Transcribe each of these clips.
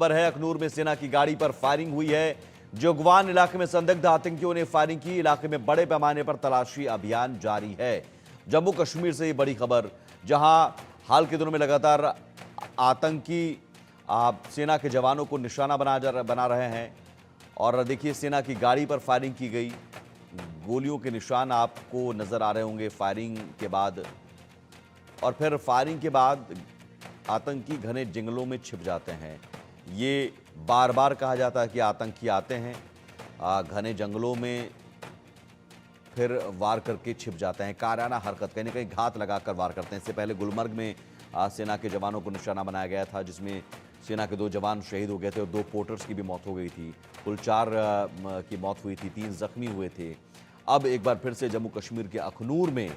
खबर है अखनूर में सेना की गाड़ी पर फायरिंग हुई है। जोगवान इलाके में संदिग्ध आतंकियों ने फायरिंग की। इलाके में बड़े पैमाने पर तलाशी अभियान जारी है। जम्मू कश्मीर से ये बड़ी खबर, जहां हाल के दिनों में लगातार आतंकी सेना के जवानों को निशाना बना रहे हैं। और देखिए, सेना की गाड़ी पर फायरिंग की गई। गोलियों के निशान आपको नजर आ रहे होंगे फायरिंग के बाद। और फिर फायरिंग के बाद आतंकी घने जंगलों में छिप जाते हैं। ये बार बार कहा जाता है कि आतंकी आते हैं घने जंगलों में, फिर वार करके छिप जाते हैं। कायराना हरकत, कहीं ना कहीं घात लगाकर वार करते हैं। इससे पहले गुलमर्ग में सेना के जवानों को निशाना बनाया गया था, जिसमें सेना के 2 जवान शहीद हो गए थे और 2 पोर्टर्स की भी मौत हो गई थी। कुल 4 की मौत हुई थी, 3 जख्मी हुए थे। अब एक बार फिर से जम्मू कश्मीर के अखनूर में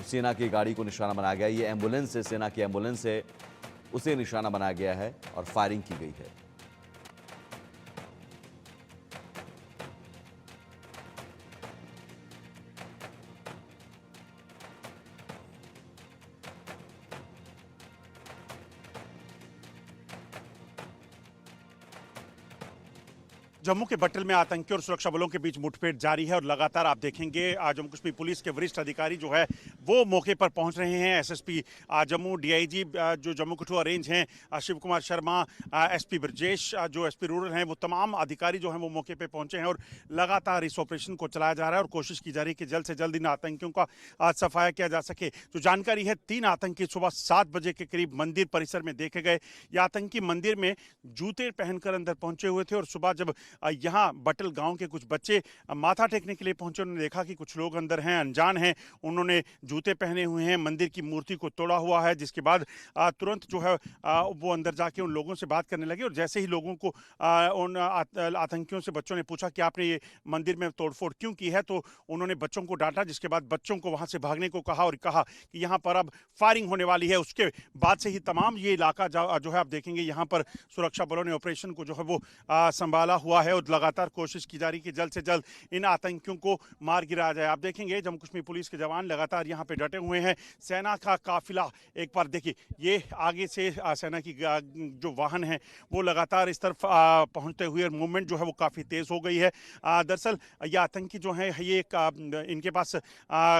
सेना की गाड़ी को निशाना बनाया गया। ये एम्बुलेंस है, सेना की एम्बुलेंस है, उसे निशाना बनाया गया है और फायरिंग की गई है। जम्मू के बट्टल में आतंकियों और सुरक्षा बलों के बीच मुठभेड़ जारी है और लगातार आप देखेंगे जम्मू कश्मीर पुलिस के वरिष्ठ अधिकारी जो है वो मौके पर पहुंच रहे हैं। एसएसपी जम्मू, डीआईजी जो जम्मू कठुआ रेंज हैं शिव कुमार शर्मा, एसपी ब्रजेश जो एसपी रूरल हैं, वो तमाम अधिकारी जो हैं वो मौके पर पहुंचे हैं और लगातार इस ऑपरेशन को चलाया जा रहा है और कोशिश की जा रही है कि जल्द से जल्द इन आतंकियों का सफाया किया जा सके। जो जानकारी है, 3 आतंकी सुबह 7 बजे के करीब मंदिर परिसर में देखे गए। ये आतंकी मंदिर में जूते पहनकर अंदर पहुंचे हुए थे और सुबह जब यहाँ बटल गांव के कुछ बच्चे माथा टेकने के लिए पहुंचे, उन्होंने देखा कि कुछ लोग अंदर हैं, अनजान हैं। उन्होंने जूते पहने हुए हैं, मंदिर की मूर्ति को तोड़ा हुआ है, जिसके बाद तुरंत जो है वो अंदर जाके उन लोगों से बात करने लगे। और जैसे ही लोगों को उन आतंकियों से बच्चों ने पूछा कि आपने ये मंदिर में तोड़फोड़ क्यों की है, तो उन्होंने बच्चों को डांटा, जिसके बाद बच्चों को वहां से भागने को कहा और कहा कि यहाँ पर अब फायरिंग होने वाली है। उसके बाद से ही तमाम ये इलाका जो है आप देखेंगे यहाँ पर सुरक्षा बलों ने ऑपरेशन को जो है वो संभाला हुआ है और लगातार कोशिश की जा रही कि जल्द से जल्द इन आतंकियों को मार गिराया जाए। आप देखेंगे जम्मू कश्मीर पुलिस के जवान लगातार यहाँ पे डटे हुए हैं। सेना का काफिला, एक बार देखिए, ये आगे से सेना की जो वाहन है वो लगातार इस तरफ पहुंचते हुए और मूवमेंट जो है वो काफ़ी तेज़ हो गई है। दरअसल ये आतंकी जो है ये इनके पास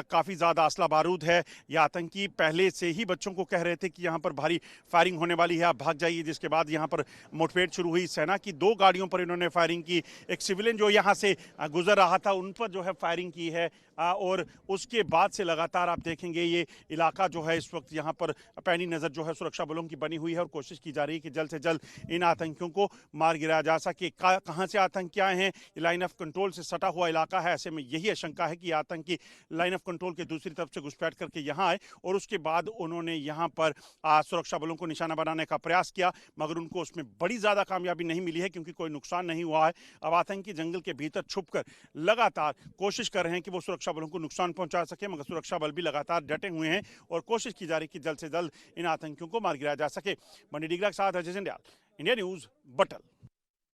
काफ़ी ज़्यादा असला बारूद है। ये आतंकी पहले से ही बच्चों को कह रहे थे कि यहाँ पर भारी फायरिंग होने वाली है, आप भाग जाइए, जिसके बाद यहाँ पर मुठभेड़ शुरू हुई। सेना की 2 गाड़ियों पर इन्होंने फायरिंग की। एक सिविलियन जो यहाँ से गुजर रहा था उन पर जो है फायरिंग की है और उसके बाद से लगातार आप देखेंगे ये इलाका जो है इस वक्त यहाँ पर पैनी नज़र जो है सुरक्षा बलों की बनी हुई है और कोशिश की जा रही है कि जल्द से जल्द इन आतंकियों को मार गिराया जा सके। कहाँ से आतंकी आए हैं, लाइन ऑफ कंट्रोल से सटा हुआ इलाका है, ऐसे में यही आशंका है कि आतंकी लाइन ऑफ कंट्रोल के दूसरी तरफ से घुसपैठ करके यहाँ आए और उसके बाद उन्होंने यहाँ पर सुरक्षा बलों को निशाना बनाने का प्रयास किया, मगर उनको उसमें बड़ी ज़्यादा कामयाबी नहीं मिली है क्योंकि कोई नुकसान नहीं हुआ है। अब आतंकी जंगल के भीतर छुपकर लगातार कोशिश कर रहे हैं कि वो सुरक्षा बलों को नुकसान पहुंचा सके, मगर सुरक्षा बल भी लगातार डटे हुए हैं और कोशिश की जा रही है कि जल्द से जल्द इन आतंकियों को मार गिराया जा सके। बंडी डिगरा के साथ अजय जिंदयाल, इंडिया न्यूज, बटल।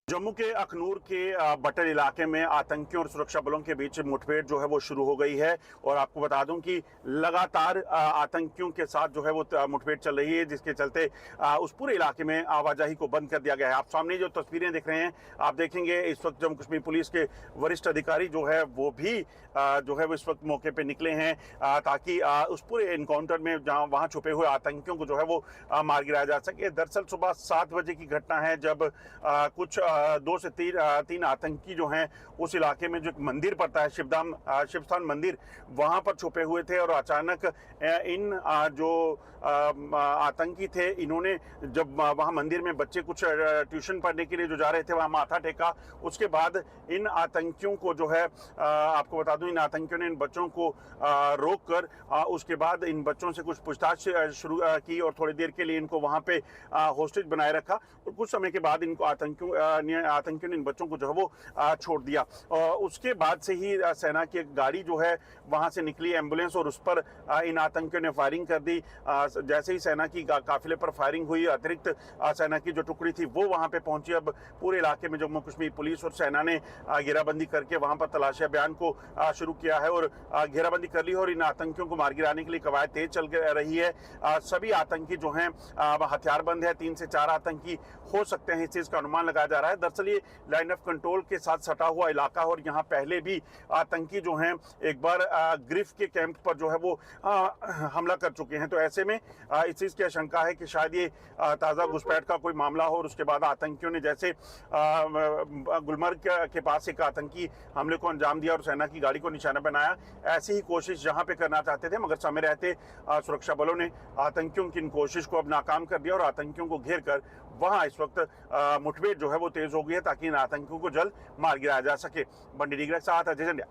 जम्मू के अखनूर के बटल इलाके में आतंकियों और सुरक्षा बलों के बीच मुठभेड़ जो है वो शुरू हो गई है और आपको बता दूं कि लगातार आतंकियों के साथ जो है वो मुठभेड़ चल रही है, जिसके चलते उस पूरे इलाके में आवाजाही को बंद कर दिया गया है। आप सामने जो तस्वीरें देख रहे हैं, आप देखेंगे इस वक्त जम्मू कश्मीर पुलिस के वरिष्ठ अधिकारी जो है वो भी जो है वो इस वक्त मौके पर निकले हैं ताकि उस पूरे इनकाउंटर में जहाँ वहाँ छुपे हुए आतंकियों को जो है वो मार गिराया जा सके। दरअसल सुबह 7 बजे की घटना है जब कुछ 2 से 3 आतंकी जो हैं उस इलाके में जो एक मंदिर पड़ता है शिवस्थान मंदिर, वहां पर छुपे हुए थे और अचानक इन जो आतंकी थे, इन्होंने जब वहां मंदिर में बच्चे कुछ ट्यूशन पढ़ने के लिए जो जा रहे थे वहां माथा टेका। उसके बाद इन आतंकियों को जो है आपको बता दूं, इन आतंकियों ने इन बच्चों को रोक कर उसके बाद इन बच्चों से कुछ पूछताछ शुरू की और थोड़ी देर के लिए इनको वहां पे होस्टेज बनाए रखा और कुछ समय के बाद इनको आतंकियों आतंकियों ने इन बच्चों को जो है वो छोड़ दिया। उसके बाद से ही सेना की एक गाड़ी जो है वहां से निकली, एम्बुलेंस, और उस पर इन आतंकियों ने फायरिंग कर दी। जैसे ही सेना की काफिले पर फायरिंग हुई, अतिरिक्त सेना की जो टुकड़ी थी वो वहां पे पहुंची। अब पूरे इलाके में जम्मू कश्मीर पुलिस और सेना ने घेराबंदी करके वहां पर तलाशी अभियान को शुरू किया है और घेराबंदी कर ली है और इन आतंकियों को मार गिराने के लिए कवायद तेज चल रही है। सभी आतंकी जो हैं हथियारबंद है, 3 से 4 आतंकी हो सकते हैं, इस चीज का अनुमान लगाया जा रहा है। दरअसल ये लाइन ऑफ कंट्रोल के साथ सटा हुआ इलाका और यहाँ पहले भी आतंकी जो हैं एक बार ग्रिफ के कैंप पर जो है वो हमला कर चुके हैं। तो ऐसे में इस चीज की आशंका है कि शायद ये ताजा घुसपैठ का कोई मामला हो और उसके बाद आतंकियों ने जैसे गुलमर्ग के पास एक आतंकी हमले को अंजाम दिया और सेना की गाड़ी को निशाना बनाया, ऐसी ही कोशिश जहां पे करना चाहते थे, मगर समय रहते सुरक्षा बलों ने आतंकियों की इन कोशिश को अब नाकाम कर दिया और आतंकियों को घेर कर वहां इस वक्त मुठभेड़ जो है वो तेज हो गई है ताकि इन आतंकियों को जल्द मार गिराया जा सके। बंडी डिग्रा के साथ अजय जंडिया।